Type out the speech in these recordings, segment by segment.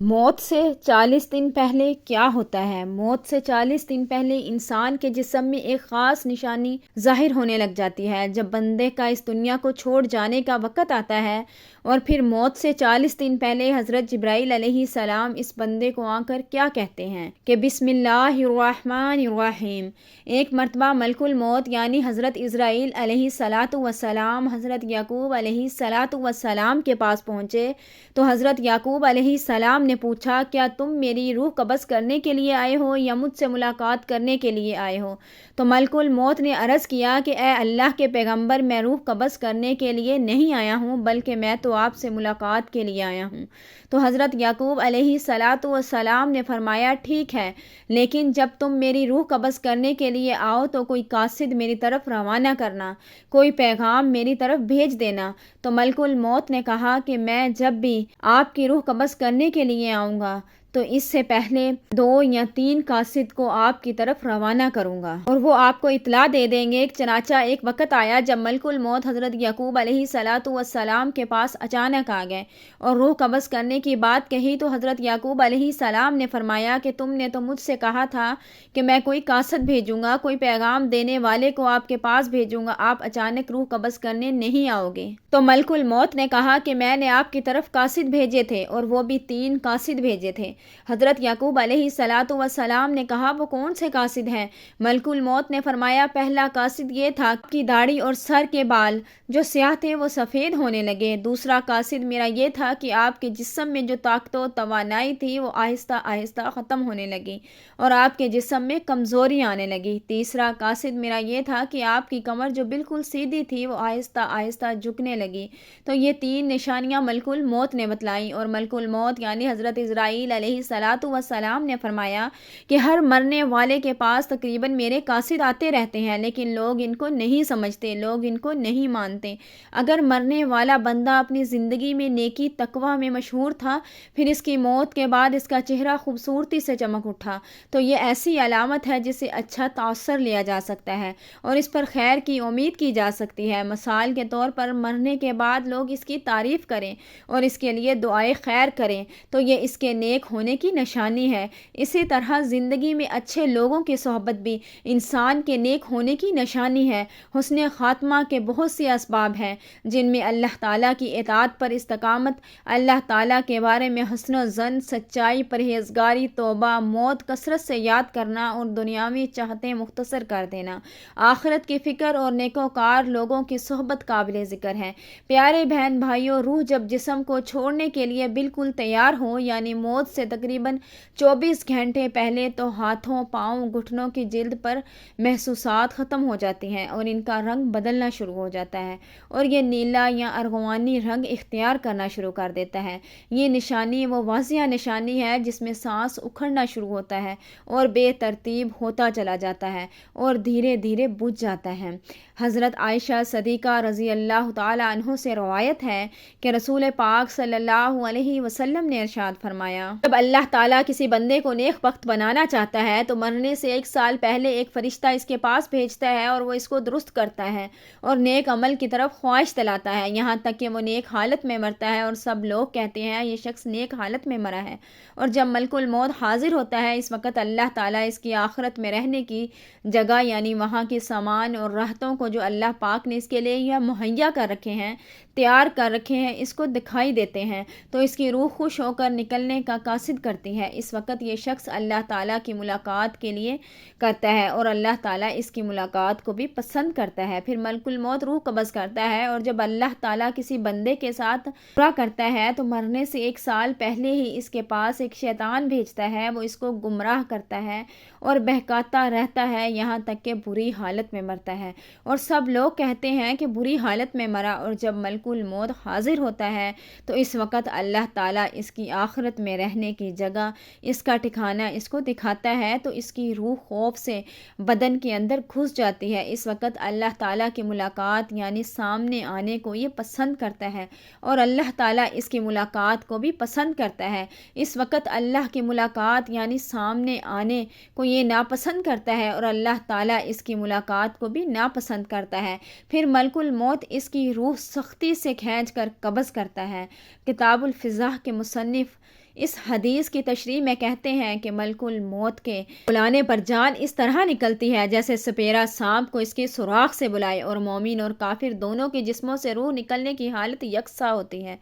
موت سے 40 دن پہلے کیا ہوتا ہے؟ موت سے 40 دن پہلے انسان کے جسم میں ایک خاص نشانی ظاہر ہونے لگ جاتی ہے۔ جب بندے کا اس دنیا کو چھوڑ جانے کا وقت آتا ہے اور پھر موت سے 40 دن پہلے حضرت جبرائیل علیہ السلام اس بندے کو آ کر کیا کہتے ہیں کہ بسم اللہ الرحمن الرحیم۔ ایک مرتبہ ملک الموت یعنی حضرت عزرائیل علیہ السلام حضرت یعقوب علیہ السلام کے پاس پہنچے تو حضرت یعقوب علیہ السلام نے پوچھا، کیا تم میری روح قبض کرنے کے لیے آئے ہو یا مجھ سے ملاقات کرنے کے لیے آئے ہو؟ تو ملک الموت نے عرض کیا کہ اے اللہ کے پیغمبر، میں روح قبض کرنے کے لیے نہیں آیا ہوں بلکہ میں تو آپ سے ملاقات کے لیے آیا ہوں۔ تو حضرت یعقوب علیہ السلام نے فرمایا، ٹھیک ہے، لیکن جب تم میری روح قبض کرنے کے لیے آؤ تو کوئی قاصد میری طرف روانہ کرنا، کوئی پیغام میری طرف بھیج دینا۔ تو ملک الموت نے کہا کہ میں جب بھی آپ کی روح قبض کرنے کے لیے آؤں گا تو اس سے پہلے 2 یا 3 قاصد کو آپ کی طرف روانہ کروں گا اور وہ آپ کو اطلاع دے دیں گے۔ چنانچہ ایک وقت آیا جب ملک الموت حضرت یعقوب علیہ السلام کے پاس اچانک آ گئے اور روح قبض کرنے کی بات کہی تو حضرت یعقوب علیہ السلام نے فرمایا کہ تم نے تو مجھ سے کہا تھا کہ میں کوئی قاصد بھیجوں گا، کوئی پیغام دینے والے کو آپ کے پاس بھیجوں گا، آپ اچانک روح قبض کرنے نہیں آؤ گے۔ تو ملک الموت نے کہا کہ میں نے آپ کی طرف قاصد بھیجے تھے اور وہ بھی 3 قاصد بھیجے تھے۔ حضرت یعقوب علیہ السلام نے کہا، وہ کون سے قاصد ہیں؟ ملک الموت نے فرمایا، پہلا قاصد یہ تھا کہ داڑھی اور سر کے بال جو سیاہ تھے وہ سفید ہونے لگے۔ دوسرا قاصد میرا یہ تھا کہ آپ کے جسم میں جو طاقت و توانائی تھی وہ آہستہ آہستہ ختم ہونے لگی اور آپ کے جسم میں کمزوری آنے لگی۔ تیسرا قاصد میرا یہ تھا کہ آپ کی کمر جو بالکل سیدھی تھی وہ آہستہ آہستہ جھکنے لگی۔ تو یہ 3 نشانیاں ملک الموت نے بتلائیں اور ملک الموت یعنی حضرت عزرائیل علیہ السلام نے فرمایا کہ ہر مرنے والے کے پاس تقریباً میرے قاصد آتے رہتے ہیں، لیکن لوگ ان کو نہیں سمجھتے، لوگ ان کو نہیں مانتے۔ اگر مرنے والا بندہ اپنی زندگی میں نیکی تقوی میں مشہور تھا، پھر اس کی موت کے بعد اس کا چہرہ خوبصورتی سے چمک اٹھا، تو یہ ایسی علامت ہے جس سے اچھا تاثر لیا جا سکتا ہے اور اس پر خیر کی امید کی جا سکتی ہے۔ مثال کے طور پر مرنے کے بعد لوگ اس کی تعریف کریں اور اس کے لیے دعائے خیر کریں تو یہ اس کے نیک ہونے کی نشانی ہے۔ اسی طرح زندگی میں اچھے لوگوں کی صحبت بھی انسان کے نیک ہونے کی نشانی ہے۔ حسن خاتمہ کے بہت سے اسباب ہیں جن میں اللہ تعالیٰ کی اطاعت پر استقامت، اللہ تعالیٰ کے بارے میں حسن و ظن، سچائی، پرہیزگاری، توبہ، موت کثرت سے یاد کرنا اور دنیاوی چاہتیں مختصر کر دینا، آخرت کی فکر اور نیکوکار لوگوں کی صحبت قابل ذکر ہے۔ پیارے بہن بھائیوں، روح جب جسم کو چھوڑنے کے لیے بالکل تیار ہو یعنی موت سے تقریباً 24 گھنٹے پہلے، تو ہاتھوں، پاؤں، گھٹنوں کی جلد پر محسوسات ختم ہو جاتی ہیں اور ان کا رنگ بدلنا شروع ہو جاتا ہے اور یہ نیلا یا ارغوانی رنگ اختیار کرنا شروع کر دیتا ہے۔ یہ نشانی وہ واضح نشانی ہے جس میں سانس اکھڑنا شروع ہوتا ہے اور بے ترتیب ہوتا چلا جاتا ہے اور دھیرے دھیرے بجھ جاتا ہے۔ حضرت عائشہ صدیقہ رضی اللہ تعالی عنہ سے روایت ہے کہ رسول پاک صلی اللہ علیہ وسلم نے ارشاد فرمایا، جب اللہ تعالیٰ کسی بندے کو نیک بخت بنانا چاہتا ہے تو مرنے سے 1 سال پہلے ایک فرشتہ اس کے پاس بھیجتا ہے اور وہ اس کو درست کرتا ہے اور نیک عمل کی طرف خواہش دلاتا ہے، یہاں تک کہ وہ نیک حالت میں مرتا ہے اور سب لوگ کہتے ہیں یہ شخص نیک حالت میں مرا ہے۔ اور جب ملک الموت حاضر ہوتا ہے، اس وقت اللہ تعالیٰ اس کی آخرت میں رہنے کی جگہ یعنی وہاں کے سامان اور راحتوں کو جو اللہ پاک نے اس کے لیے یہ مہیا کر رکھے ہیں، تیار کر رکھے ہیں، اس کو دکھائی دیتے ہیں تو اس کی روح خوش ہو کر نکلنے کا قاصد کرتی ہے۔ اس وقت یہ شخص اللہ تعالیٰ کی ملاقات کے لیے کرتا ہے اور اللہ تعالیٰ اس کی ملاقات کو بھی پسند کرتا ہے۔ پھر ملک الموت روح قبض کرتا ہے اور جب اللہ تعالیٰ کسی بندے کے ساتھ برا کرتا ہے تو مرنے سے 1 سال پہلے ہی اس کے پاس ایک شیطان بھیجتا ہے، وہ اس کو گمراہ کرتا ہے اور بہکاتا رہتا ہے یہاں تک کہ بری حالت میں مرتا ہے اور سب لوگ کہتے ہیں کہ بری حالت میں مرا۔ اور جب ملک الموت حاضر ہوتا ہے تو اس وقت اللہ تعالیٰ اس کی آخرت میں رہنے کی جگہ، اس کا ٹھکانہ اس کو دکھاتا ہے تو اس کی روح خوف سے بدن کے اندر گھس جاتی ہے۔ اس وقت اللہ تعالیٰ کی ملاقات یعنی سامنے آنے کو یہ پسند کرتا ہے اور اللہ تعالیٰ اس کی ملاقات کو بھی پسند کرتا ہے۔ اس وقت اللہ کی ملاقات یعنی سامنے آنے کو یہ ناپسند کرتا ہے اور اللہ تعالیٰ اس کی ملاقات کو بھی ناپسند کرتا ہے۔ پھر ملک الموت اس کی روح سختی سے کھینچ کر قبض کرتا ہے۔ کتاب الفضاء کے مصنف اس حدیث کی تشریح میں کہتے ہیں کہ ملک الموت کے بلانے پر جان اس طرح نکلتی ہے جیسے سپیرا سانپ کو اس کے سوراخ سے بلائے، اور مومن اور کافر دونوں کے جسموں سے روح نکلنے کی حالت یکساں ہوتی ہے۔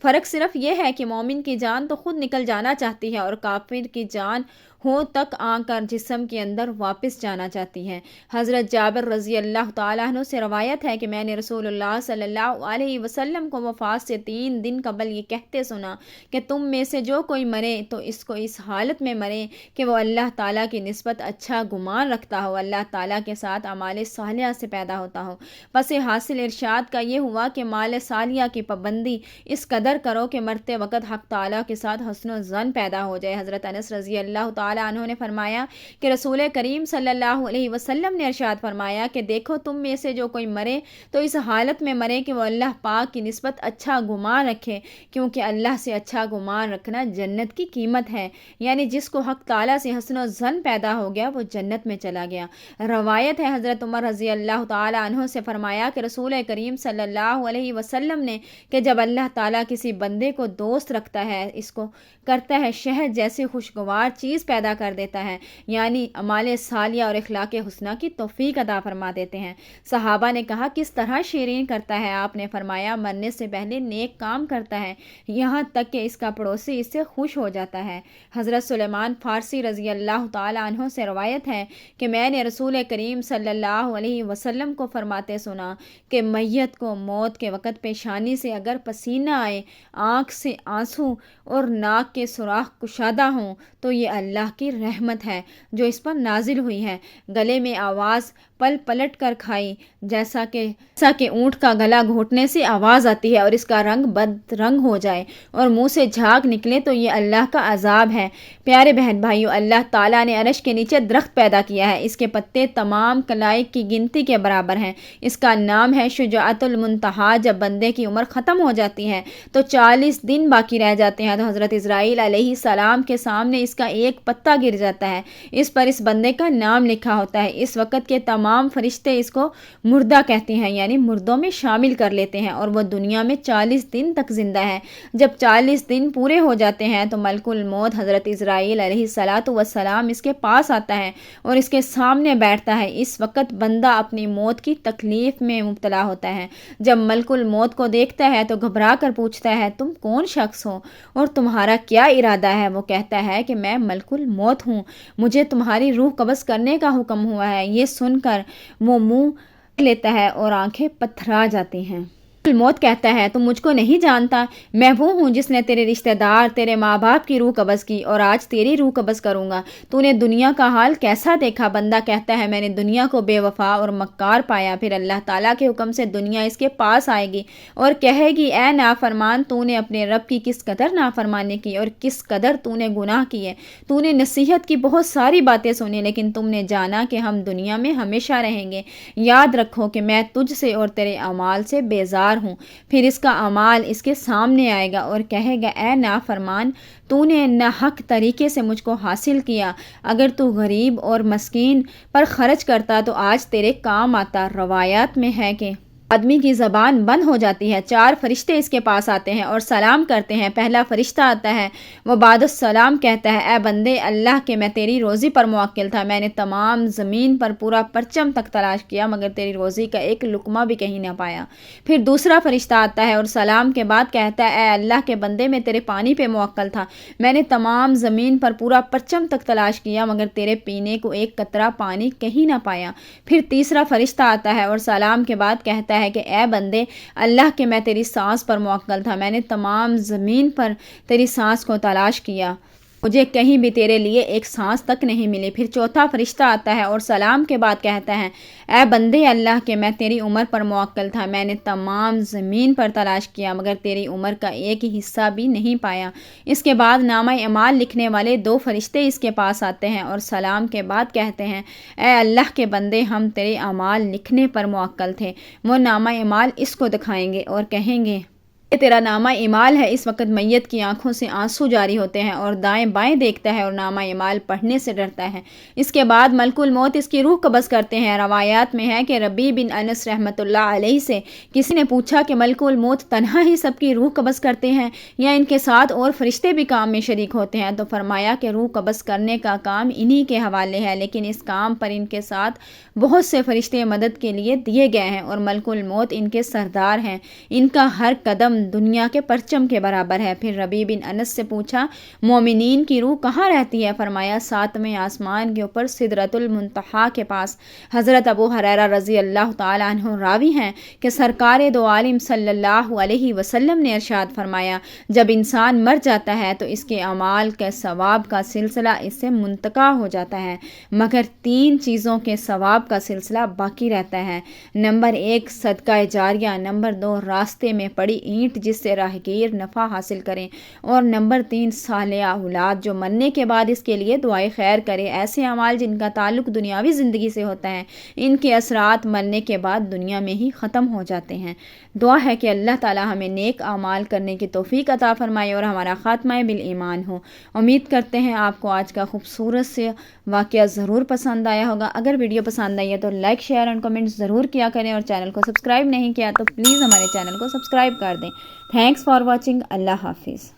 فرق صرف یہ ہے کہ مومن کی جان تو خود نکل جانا چاہتی ہے اور کافر کی جان ہو تک آ کر جسم کے اندر واپس جانا چاہتی ہے۔ حضرت جابر رضی اللہ تعالیٰ عنہ سے روایت ہے کہ میں نے رسول اللہ صلی اللہ علیہ وسلم کو وفات سے 3 دن قبل یہ کہتے سنا کہ تم میں سے جو کوئی مرے تو اس کو اس حالت میں مرے کہ وہ اللہ تعالیٰ کی نسبت اچھا گمان رکھتا ہو، اللہ تعالیٰ کے ساتھ اعمال صالحہ سے پیدا ہوتا ہو۔ پس حاصل ارشاد کا یہ ہوا کہ مال صالحہ کی پابندی اس قدر کرو کہ مرتے وقت حق تعالیٰ کے ساتھ حسن و ظن پیدا ہو جائے۔ حضرت انس رضی اللہ تعالیٰ عنہ نے فرمایا کہ رسول کریم صلی اللہ علیہ وسلم نے ارشاد فرمایا کہ دیکھو تم میں سے جو کوئی مرے تو اس حالت میں مرے کہ وہ اللہ پاک کی نسبت اچھا گمان رکھے، کیونکہ اللہ سے اچھا گمان رکھنا جنت کی قیمت ہے، یعنی جس کو حق تعالیٰ سے حسن و ظن پیدا ہو گیا وہ جنت میں چلا گیا۔ روایت ہے حضرت عمر رضی اللہ تعالیٰ عنہ سے فرمایا کہ رسول کریم صلی اللہ علیہ وسلم نے کہ جب اللہ تعالیٰ کسی بندے کو دوست رکھتا ہے اس کو کرتا ہے شہد جیسی خوشگوار چیز پیدا کر دیتا ہے، یعنی اعمال صالحہ اور اخلاق حسنہ کی توفیق عطا فرما دیتے ہیں۔ صحابہ نے کہا کس طرح شیرین کرتا ہے؟ آپ نے فرمایا مرنے سے پہلے نیک کام کرتا ہے یہاں تک کہ اس کا پڑوسی اس سے خوش ہو جاتا ہے۔ حضرت سلیمان فارسی رضی اللہ تعالیٰ عنہ سے روایت ہے کہ میں نے رسول کریم صلی اللہ علیہ وسلم کو فرماتے سنا کہ میت کو موت کے وقت پیشانی سے اگر پسینہ آئے، آنکھ سے آنسو اور ناک کے سوراخ کشادہ ہوں تو یہ اللہ کی رحمت ہے جو اس پر نازل ہوئی ہے۔ گلے میں آواز پل پلٹ کر کھائی جیسا کہ اونٹ کا گلا گھونٹنے سے آواز آتی ہے اور اس کا رنگ بد رنگ ہو جائے اور منہ سے جھاگ نکلے تو یہ اللہ کا عذاب ہے۔ پیارے بہن بھائیو، اللہ تعالیٰ نے عرش کے نیچے درخت پیدا کیا ہے، اس کے پتے تمام کلائق کی گنتی کے برابر ہیں۔ اس کا نام ہے شجاعت المنتہا۔ جب بندے کی عمر ختم ہو جاتی ہے تو 40 دن باقی رہ جاتے ہیں تو حضرت اسرائیل علیہ السلام کے سامنے اس کا ایک پتا گر جاتا ہے، اس پر اس بندے کا نام لکھا ہوتا ہے۔ اس وقت کے تمام فرشتے اس کو مردہ کہتے ہیں، یعنی مردوں میں شامل کر لیتے ہیں، اور وہ دنیا میں 40 دن تک زندہ ہے۔ جب 40 دن پورے ہو جاتے ہیں تو ملک الموت حضرت اسرائیل علیہ السلام اس کے پاس آتا ہے اور اس کے سامنے بیٹھتا ہے۔ اس وقت بندہ اپنی موت کی تکلیف میں مبتلا ہوتا ہے۔ جب ملک الموت کو دیکھتا ہے تو گھبرا کر پوچھتا ہے تم کون شخص ہو اور تمہارا کیا ارادہ ہے؟ وہ کہتا ہے کہ میں ملک الموت ہوں، مجھے تمہاری روح قبض کرنے کا حکم ہوا ہے۔ یہ سن کر وہ منہ لیتا ہے اور آنکھیں پتھرا جاتی ہیں۔ الموت کہتا ہے تم مجھ کو نہیں جانتا، میں وہ ہوں جس نے تیرے رشتہ دار، تیرے ماں باپ کی روح قبض کی اور آج تیری روح قبض کروں گا۔ تو نے دنیا کا حال کیسا دیکھا؟ بندہ کہتا ہے میں نے دنیا کو بے وفا اور مکار پایا۔ پھر اللہ تعالیٰ کے حکم سے دنیا اس کے پاس آئے گی اور کہے گی اے نافرمان، تو نے اپنے رب کی کس قدر نافرمانی کی اور کس قدر تو نے گناہ کیے۔ تو نے نصیحت کی بہت ساری باتیں سنی لیکن تم نے جانا کہ ہم دنیا میں ہمیشہ رہیں گے۔ یاد رکھو کہ میں تجھ سے اور تیرے اعمال سے بیزار ہوں۔ پھر اس کا اعمال اس کے سامنے آئے گا اور کہے گا اے نافرمان، تو نے ناحق طریقے سے مجھ کو حاصل کیا، اگر تو غریب اور مسکین پر خرچ کرتا تو آج تیرے کام آتا۔ روایات میں ہے کہ آدمی کی زبان بند ہو جاتی ہے، 4 فرشتے اس کے پاس آتے ہیں اور سلام کرتے ہیں۔ پہلا فرشتہ آتا ہے، وہ بعد السلام کہتا ہے اے بندے اللہ کے، میں تیری روزی پر موکل تھا، میں نے تمام زمین پر پورا پرچم تک تلاش کیا مگر تیری روزی کا ایک لقمہ بھی کہیں نہ پایا۔ پھر دوسرا فرشتہ آتا ہے اور سلام کے بعد کہتا ہے اے اللہ کے بندے، میں تیرے پانی پہ موکل تھا، میں نے تمام زمین پر پورا پرچم تک تلاش کیا مگر تیرے پینے کو ایک قطرہ پانی کہیں نہ پایا۔ پھر تیسرا فرشتہ آتا ہے اور سلام کے بعد کہتا ہے کہ اے بندے اللہ کے، میں تیری سانس پر موکل تھا، میں نے تمام زمین پر تیری سانس کو تلاش کیا، مجھے کہیں بھی تیرے لیے ایک سانس تک نہیں ملی۔ پھر چوتھا فرشتہ آتا ہے اور سلام کے بعد کہتا ہے اے بندے اللہ کے، میں تیری عمر پر موکل تھا، میں نے تمام زمین پر تلاش کیا مگر تیری عمر کا ایک ہی حصہ بھی نہیں پایا۔ اس کے بعد نامہ اعمال لکھنے والے 2 فرشتے اس کے پاس آتے ہیں اور سلام کے بعد کہتے ہیں اے اللہ کے بندے، ہم تیرے اعمال لکھنے پر موکل تھے۔ وہ نامہ اعمال اس کو دکھائیں گے اور کہیں گے تیرا نامہ اعمال ہے۔ اس وقت میت کی آنکھوں سے آنسو جاری ہوتے ہیں اور دائیں بائیں دیکھتا ہے اور نامہ اعمال پڑھنے سے ڈرتا ہے۔ اس کے بعد ملک الموت اس کی روح قبض کرتے ہیں۔ روایات میں ہے کہ ربیع بن انس رحمۃ اللہ علیہ سے کسی نے پوچھا کہ ملک الموت تنہا ہی سب کی روح قبض کرتے ہیں یا ان کے ساتھ اور فرشتے بھی کام میں شریک ہوتے ہیں؟ تو فرمایا کہ روح قبض کرنے کا کام انہی کے حوالے ہے، لیکن اس کام پر ان کے ساتھ بہت سے فرشتے مدد کے لیے دیے گئے ہیں اور ملک الموت ان کے سردار ہیں۔ ان کا ہر قدم دنیا کے پرچم کے برابر ہے۔ پھر ربیع بن انس سے پوچھا مومنین کی روح کہاں رہتی ہے؟ فرمایا 7ویں آسمان کے اوپر سدرۃ المنتہا کے پاس۔ حضرت ابو ہریرہ رضی اللہ تعالیٰ عنہ راوی ہیں کہ سرکار دو عالم صلی اللہ علیہ وسلم نے ارشاد فرمایا جب انسان مر جاتا ہے تو اس کے اعمال کے ثواب کا سلسلہ اس سے منقطع ہو جاتا ہے مگر 3 چیزوں کے ثواب کا سلسلہ باقی رہتا ہے۔ نمبر 1 صدقہ جاریہ، نمبر 2 راستے میں پڑی اینٹ جس سے راہگیر نفع حاصل کریں، اور نمبر 3 صالح اولاد جو مرنے کے بعد اس کے لیے دعائے خیر کرے۔ ایسے اعمال جن کا تعلق دنیاوی زندگی سے ہوتا ہے ان کے اثرات مرنے کے بعد دنیا میں ہی ختم ہو جاتے ہیں۔ دعا ہے کہ اللہ تعالی ہمیں نیک اعمال کرنے کی توفیق عطا فرمائے اور ہمارا خاتمہ بالایمان ہو۔ امید کرتے ہیں آپ کو آج کا خوبصورت سے واقعہ ضرور پسند آیا ہوگا۔ اگر ویڈیو پسند آئی ہے تو لائک شیئر اور کمنٹ ضرور کیا کریں اور چینل کو سبسکرائب نہیں کیا تو پلیز ہمارے چینل کو سبسکرائب کر دیں۔ Thanks for watching. اللہ حافظ۔